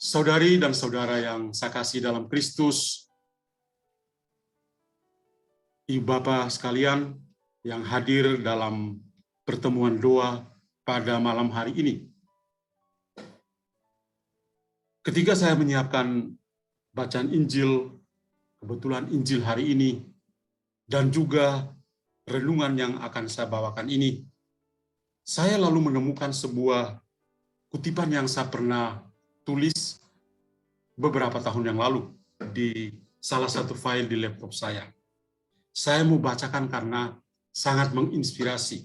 Saudari dan saudara yang saya kasih dalam Kristus, Ibu Bapak sekalian yang hadir dalam pertemuan doa pada malam hari ini. Ketika saya menyiapkan bacaan Injil, kebetulan Injil hari ini, dan juga renungan yang akan saya bawakan ini, saya lalu menemukan sebuah kutipan yang saya pernah tulis beberapa tahun yang lalu di salah satu file di laptop saya. Saya mau bacakan karena sangat menginspirasi.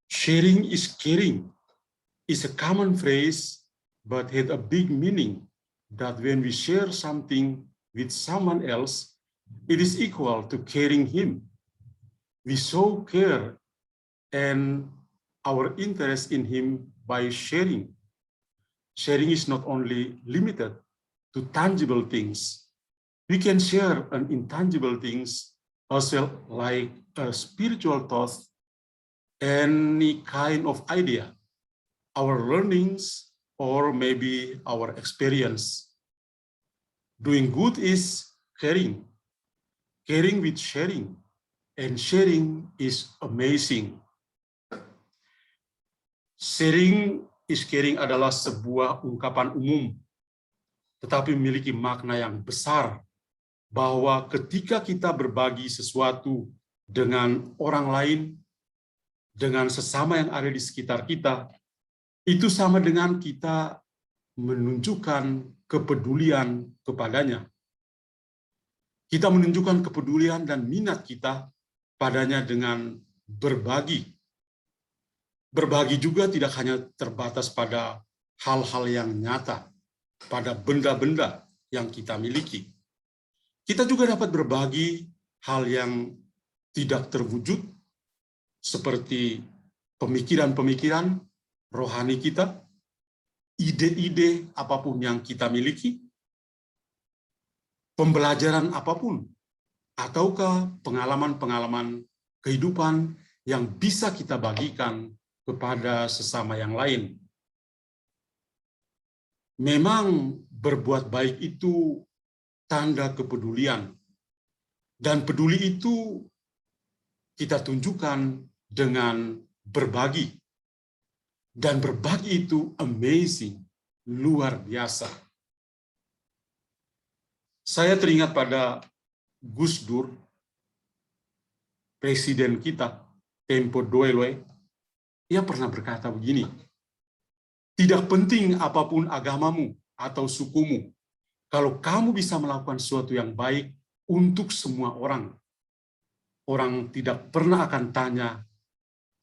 Sharing is caring is a common phrase, but had a big meaning that when we share something with someone else, it is equal to caring him. We show care and our interest in him by sharing. Sharing is not only limited to tangible things. We can share an intangible things as well, like a spiritual thought, any kind of idea, our learnings, or maybe our experience. Doing good is caring, caring with sharing, and sharing is amazing. Sharing is caring adalah sebuah ungkapan umum, tetapi memiliki makna yang besar, bahwa ketika kita berbagi sesuatu dengan orang lain, dengan sesama yang ada di sekitar kita, itu sama dengan kita menunjukkan kepedulian kepadanya. Kita menunjukkan kepedulian dan minat kita padanya dengan berbagi. Berbagi juga tidak hanya terbatas pada hal-hal yang nyata, pada benda-benda yang kita miliki. Kita juga dapat berbagi hal yang tidak terwujud, seperti pemikiran-pemikiran rohani kita, ide-ide apapun yang kita miliki, pembelajaran apapun, ataukah pengalaman-pengalaman kehidupan yang bisa kita bagikan kepada sesama yang lain. Memang berbuat baik itu tanda kepedulian, dan peduli itu kita tunjukkan dengan berbagi, dan berbagi itu amazing, luar biasa. Saya teringat pada Gus Dur, presiden kita tempo dulu. Ia pernah berkata begini, tidak penting apapun agamamu atau sukumu, kalau kamu bisa melakukan sesuatu yang baik untuk semua orang, orang tidak pernah akan tanya,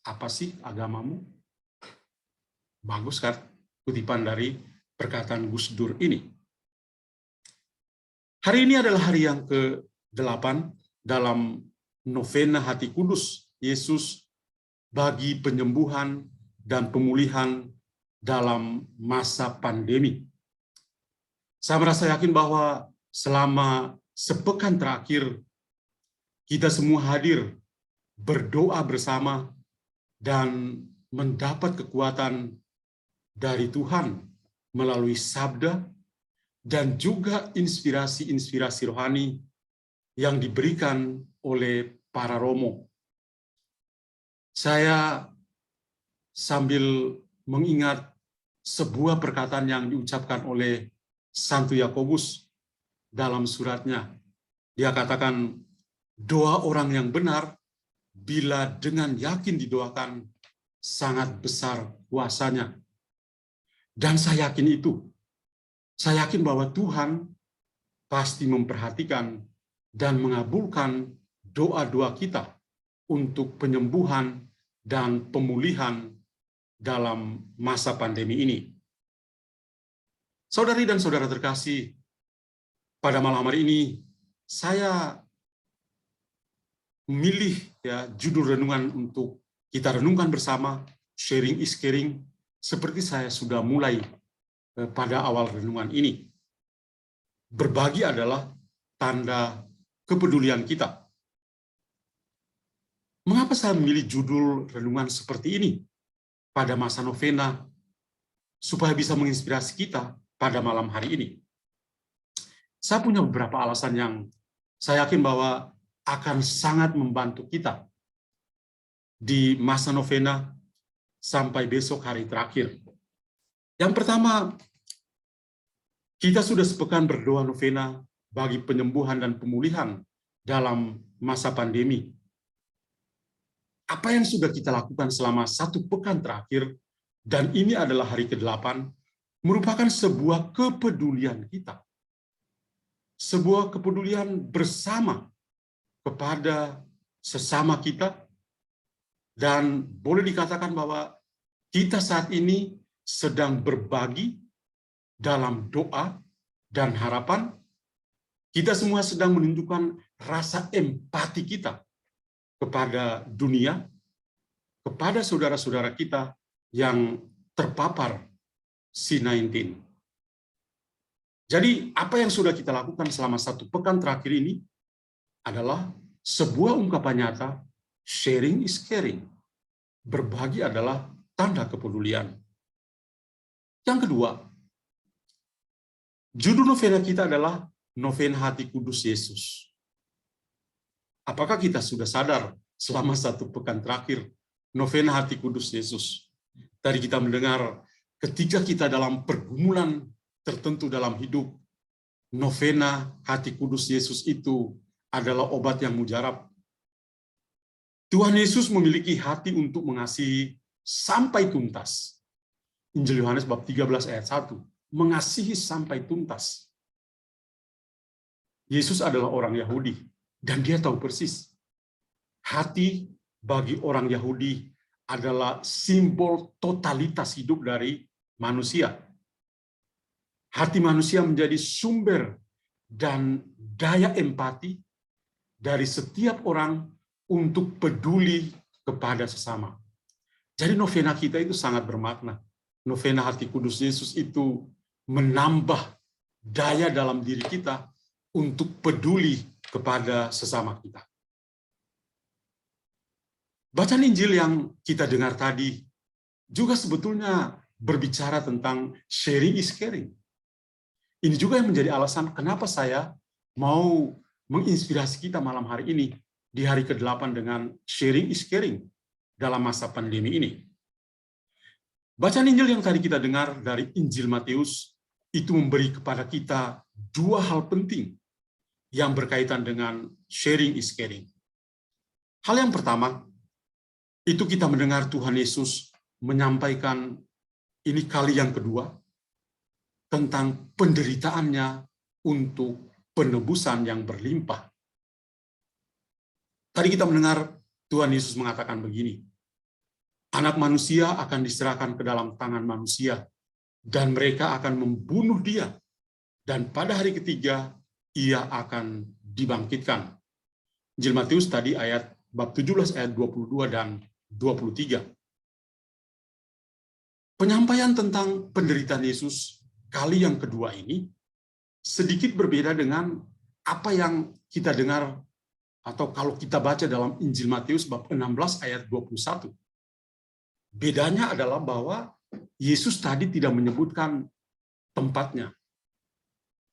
apa sih agamamu? Bagus kan kutipan dari perkataan Gus Dur ini. Hari ini adalah hari yang ke-8 dalam novena Hati Kudus Yesus bagi penyembuhan dan pemulihan dalam masa pandemi. Saya merasa yakin bahwa selama sepekan terakhir, kita semua hadir, berdoa bersama, dan mendapat kekuatan dari Tuhan melalui sabda, dan juga inspirasi-inspirasi rohani yang diberikan oleh para romo. Saya sambil mengingat sebuah perkataan yang diucapkan oleh Santo Yakobus dalam suratnya. Dia katakan, doa orang yang benar bila dengan yakin didoakan sangat besar kuasanya. Dan saya yakin itu. Saya yakin bahwa Tuhan pasti memperhatikan dan mengabulkan doa-doa kita untuk penyembuhan dan pemulihan dalam masa pandemi ini. Saudari dan saudara terkasih, pada malam hari ini saya memilih judul renungan untuk kita renungkan bersama, sharing is caring, seperti saya sudah mulai pada awal renungan ini. Berbagi adalah tanda kepedulian kita. Mengapa saya memilih judul renungan seperti ini pada masa novena, supaya bisa menginspirasi kita pada malam hari ini. Saya punya beberapa alasan yang saya yakin bahwa akan sangat membantu kita di masa novena sampai besok hari terakhir. Yang pertama, kita sudah sepekan berdoa novena bagi penyembuhan dan pemulihan dalam masa pandemi. Apa yang sudah kita lakukan selama 1 pekan terakhir, dan ini adalah hari ke-8, merupakan sebuah kepedulian kita. Sebuah kepedulian bersama kepada sesama kita, dan boleh dikatakan bahwa kita saat ini sedang berbagi dalam doa dan harapan. Kita semua sedang menunjukkan rasa empati kita kepada dunia, kepada saudara-saudara kita yang terpapar C-19. Jadi, apa yang sudah kita lakukan selama 1 pekan terakhir ini adalah sebuah ungkapan nyata, sharing is caring. Berbagi adalah tanda kepedulian. Yang kedua, judul novena kita adalah Novena Hati Kudus Yesus. Apakah kita sudah sadar selama 1 pekan terakhir Novena Hati Kudus Yesus? Tadi kita mendengar ketika kita dalam pergumulan tertentu dalam hidup, novena Hati Kudus Yesus itu adalah obat yang mujarab. Tuhan Yesus memiliki hati untuk mengasihi sampai tuntas. Injil Yohanes bab 13 ayat 1, mengasihi sampai tuntas. Yesus adalah orang Yahudi, dan dia tahu persis. Hati bagi orang Yahudi adalah simbol totalitas hidup dari manusia. Hati manusia menjadi sumber dan daya empati dari setiap orang untuk peduli kepada sesama. Jadi novena kita itu sangat bermakna. Novena Hati Kudus Yesus itu menambah daya dalam diri kita untuk peduli kepada sesama kita. Bacaan Injil yang kita dengar tadi juga sebetulnya berbicara tentang sharing is caring. Ini juga yang menjadi alasan kenapa saya mau menginspirasi kita malam hari ini di hari ke-8 dengan sharing is caring dalam masa pandemi ini. Bacaan Injil yang tadi kita dengar dari Injil Matius itu memberi kepada kita 2 hal penting yang berkaitan dengan sharing is caring. Hal yang pertama, itu kita mendengar Tuhan Yesus menyampaikan ini kali yang kedua, tentang penderitaannya untuk penebusan yang berlimpah. Tadi kita mendengar Tuhan Yesus mengatakan begini, Anak manusia akan diserahkan ke dalam tangan manusia, dan mereka akan membunuh dia, dan pada hari ketiga ia akan dibangkitkan. Injil Matius tadi ayat bab 17 ayat 22 dan 23. Penyampaian tentang penderitaan Yesus kali yang kedua ini sedikit berbeda dengan apa yang kita dengar atau kalau kita baca dalam Injil Matius bab 16 ayat 21. Bedanya adalah bahwa Yesus tadi tidak menyebutkan tempatnya.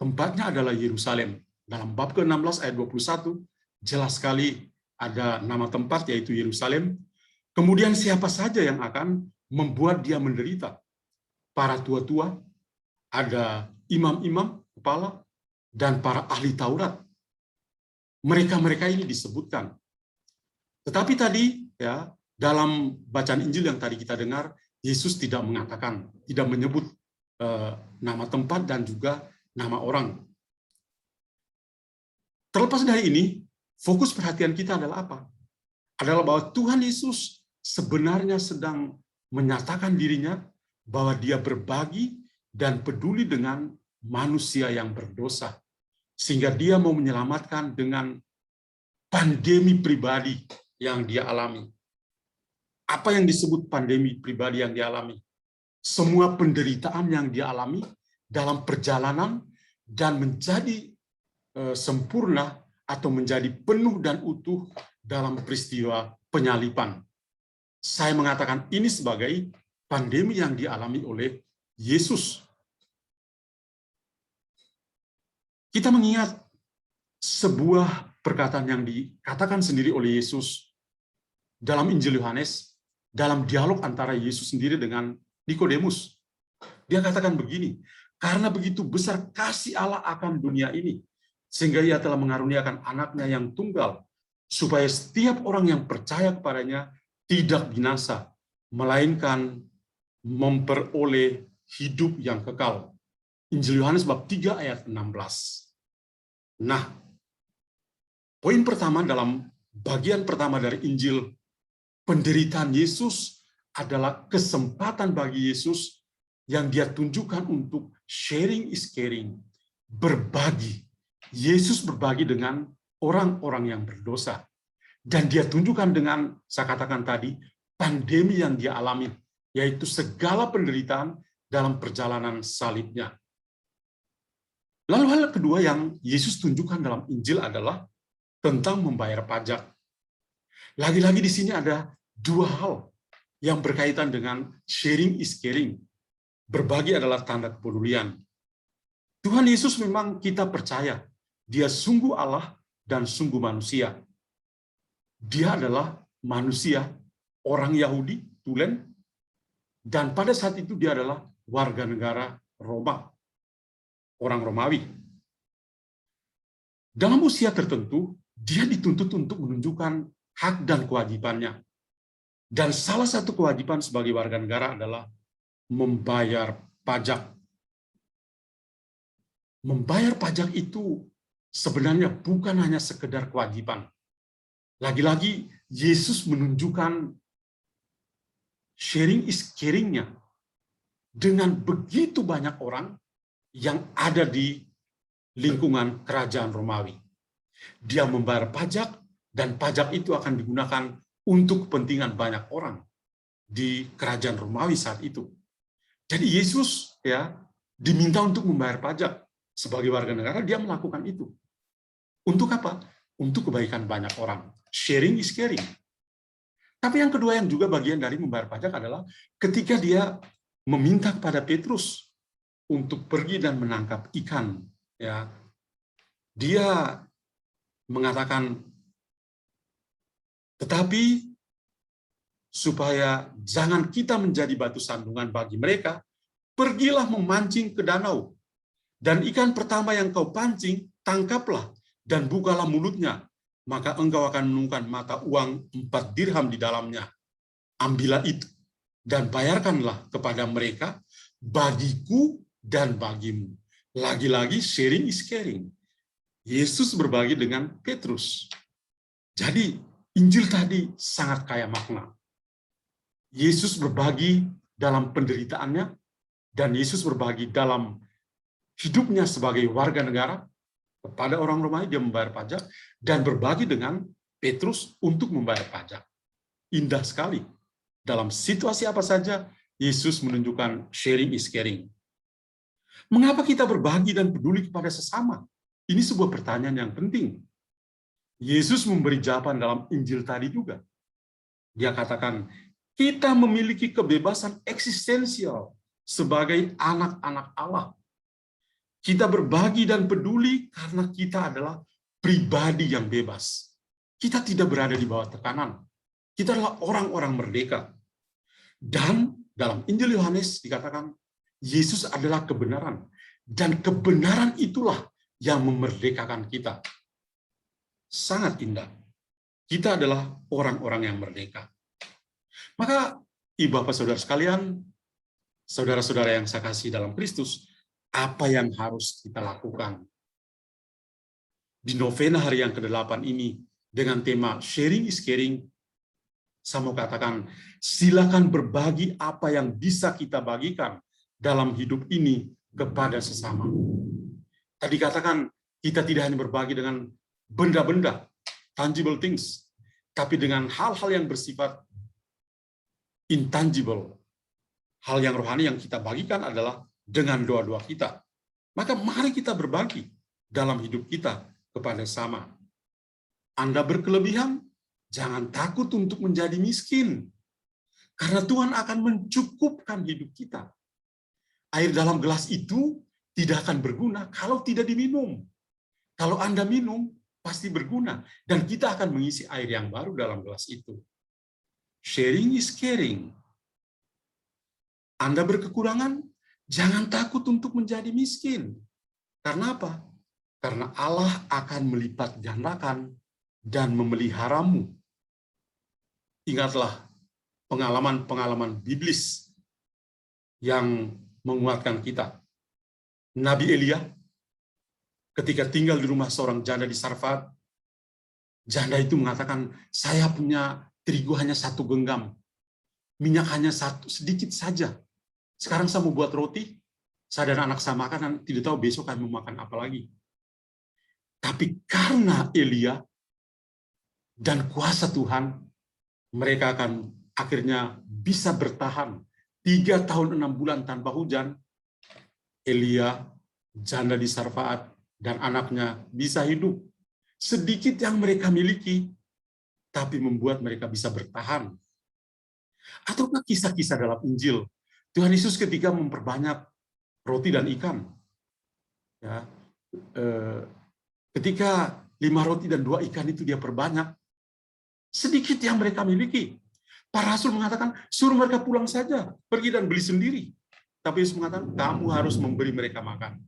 Tempatnya adalah Yerusalem. Dalam bab ke-16 ayat 21 jelas sekali ada nama tempat yaitu Yerusalem. Kemudian siapa saja yang akan membuat dia menderita? Para tua-tua, ada imam-imam kepala, dan para ahli Taurat. Mereka-mereka ini disebutkan. Tetapi tadi ya dalam bacaan Injil yang tadi kita dengar, Yesus tidak mengatakan, tidak menyebut nama tempat dan juga nama orang. Terlepas dari ini, fokus perhatian kita adalah apa? Adalah bahwa Tuhan Yesus sebenarnya sedang menyatakan dirinya bahwa dia berbagi dan peduli dengan manusia yang berdosa. Sehingga dia mau menyelamatkan dengan pandemi pribadi yang dia alami. Apa yang disebut pandemi pribadi yang dia alami? Semua penderitaan yang dia alami dalam perjalanan dan menjadi sempurna atau menjadi penuh dan utuh dalam peristiwa penyaliban. Saya mengatakan ini sebagai pandemi yang dialami oleh Yesus. Kita mengingat sebuah perkataan yang dikatakan sendiri oleh Yesus dalam Injil Yohanes, dalam dialog antara Yesus sendiri dengan Nikodemus. Dia katakan begini, karena begitu besar kasih Allah akan dunia ini, sehingga ia telah mengaruniakan anaknya yang tunggal, supaya setiap orang yang percaya kepadanya tidak binasa, melainkan memperoleh hidup yang kekal. Injil Yohanes bab 3 ayat 16. Nah, poin pertama dalam bagian pertama dari Injil, penderitaan Yesus adalah kesempatan bagi Yesus yang dia tunjukkan untuk sharing is caring, berbagi. Yesus berbagi dengan orang-orang yang berdosa. Dan dia tunjukkan dengan, saya katakan tadi, pandemi yang dia alami, yaitu segala penderitaan dalam perjalanan salibnya. Lalu hal kedua yang Yesus tunjukkan dalam Injil adalah tentang membayar pajak. Lagi-lagi di sini ada dua hal yang berkaitan dengan sharing is caring. Berbagi adalah tanda kepedulian. Tuhan Yesus memang kita percaya, dia sungguh Allah dan sungguh manusia. Dia adalah manusia, orang Yahudi, tulen, dan pada saat itu dia adalah warga negara Roma, orang Romawi. Dalam usia tertentu, dia dituntut untuk menunjukkan hak dan kewajibannya. Dan salah satu kewajiban sebagai warga negara adalah membayar pajak. Membayar pajak itu sebenarnya bukan hanya sekedar kewajiban. Lagi-lagi, Yesus menunjukkan sharing is caring-nya dengan begitu banyak orang yang ada di lingkungan kerajaan Romawi. Dia membayar pajak, dan pajak itu akan digunakan untuk kepentingan banyak orang di kerajaan Romawi saat itu. Jadi Yesus ya diminta untuk membayar pajak. Sebagai warga negara, dia melakukan itu. Untuk apa? Untuk kebaikan banyak orang. Sharing is caring. Tapi yang kedua yang juga bagian dari membayar pajak adalah ketika dia meminta kepada Petrus untuk pergi dan menangkap ikan. Ya, dia mengatakan, tetapi supaya jangan kita menjadi batu sandungan bagi mereka, pergilah memancing ke danau. Dan ikan pertama yang kau pancing, tangkaplah dan bukalah mulutnya. Maka engkau akan menemukan mata uang 4 dirham di dalamnya. Ambillah itu dan bayarkanlah kepada mereka, bagiku dan bagimu. Lagi-lagi sharing is caring. Yesus berbagi dengan Petrus. Jadi Injil tadi sangat kaya makna. Yesus berbagi dalam penderitaannya, dan Yesus berbagi dalam hidupnya sebagai warga negara. Kepada orang Romawi dia membayar pajak, dan berbagi dengan Petrus untuk membayar pajak. Indah sekali. Dalam situasi apa saja, Yesus menunjukkan sharing is caring. Mengapa kita berbagi dan peduli kepada sesama? Ini sebuah pertanyaan yang penting. Yesus memberi jawaban dalam Injil tadi juga. Dia katakan, kita memiliki kebebasan eksistensial sebagai anak-anak Allah. Kita berbagi dan peduli karena kita adalah pribadi yang bebas. Kita tidak berada di bawah tekanan. Kita adalah orang-orang merdeka. Dan dalam Injil Yohanes dikatakan, Yesus adalah kebenaran. Dan kebenaran itulah yang memerdekakan kita. Sangat indah. Kita adalah orang-orang yang merdeka. Maka, Ibu Bapak Saudara sekalian, saudara-saudara yang saya kasih dalam Kristus, apa yang harus kita lakukan? Di novena hari yang ke-8 ini, dengan tema Sharing is Caring, saya mau katakan, silakan berbagi apa yang bisa kita bagikan dalam hidup ini kepada sesama. Tadi katakan, kita tidak hanya berbagi dengan benda-benda, tangible things, tapi dengan hal-hal yang bersifat intangible. Hal yang rohani yang kita bagikan adalah dengan doa-doa kita. Maka mari kita berbagi dalam hidup kita kepada sama. Anda berkelebihan, jangan takut untuk menjadi miskin. Karena Tuhan akan mencukupkan hidup kita. Air dalam gelas itu tidak akan berguna kalau tidak diminum. Kalau Anda minum, pasti berguna. Dan kita akan mengisi air yang baru dalam gelas itu. Sharing is caring. Anda berkekurangan, jangan takut untuk menjadi miskin. Karena apa? Karena Allah akan melipat gandakan dan memeliharamu. Ingatlah pengalaman-pengalaman biblis yang menguatkan kita. Nabi Elia, ketika tinggal di rumah seorang janda di Sarfat, janda itu mengatakan, saya punya terigu hanya 1 genggam, minyak hanya sedikit saja. Sekarang saya mau buat roti, saya dan anak saya makan, dan tidak tahu besok akan mau makan apa lagi. Tapi karena Elia dan kuasa Tuhan, mereka akan akhirnya bisa bertahan 3 tahun 6 bulan tanpa hujan. Elia, janda di Sarfaat, dan anaknya bisa hidup. Sedikit yang mereka miliki, tapi membuat mereka bisa bertahan. Ataukah kisah-kisah dalam Injil, Tuhan Yesus ketika memperbanyak roti dan ikan. Ya, ketika 5 roti dan 2 ikan itu dia perbanyak, sedikit yang mereka miliki. Para rasul mengatakan, suruh mereka pulang saja, pergi dan beli sendiri. Tapi Yesus mengatakan, kamu harus memberi mereka makan.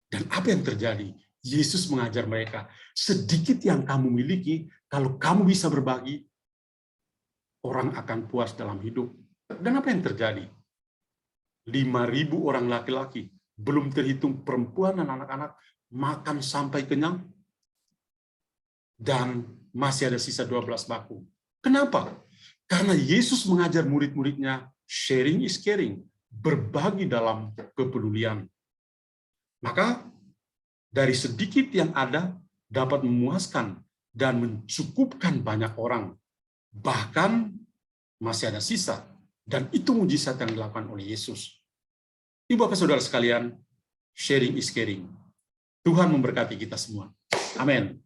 Dan apa yang terjadi? Yesus mengajar mereka, sedikit yang kamu miliki, kalau kamu bisa berbagi, orang akan puas dalam hidup. Dan apa yang terjadi? 5.000 orang laki-laki, belum terhitung perempuan dan anak-anak, makan sampai kenyang, dan masih ada sisa 12 baku. Kenapa? Karena Yesus mengajar murid-muridnya, sharing is caring, berbagi dalam kepedulian. Maka dari sedikit yang ada dapat memuaskan dan mencukupkan banyak orang. Bahkan masih ada sisa. Dan itu mujizat yang dilakukan oleh Yesus. Ibu Bapak Saudara sekalian, sharing is caring. Tuhan memberkati kita semua. Amin.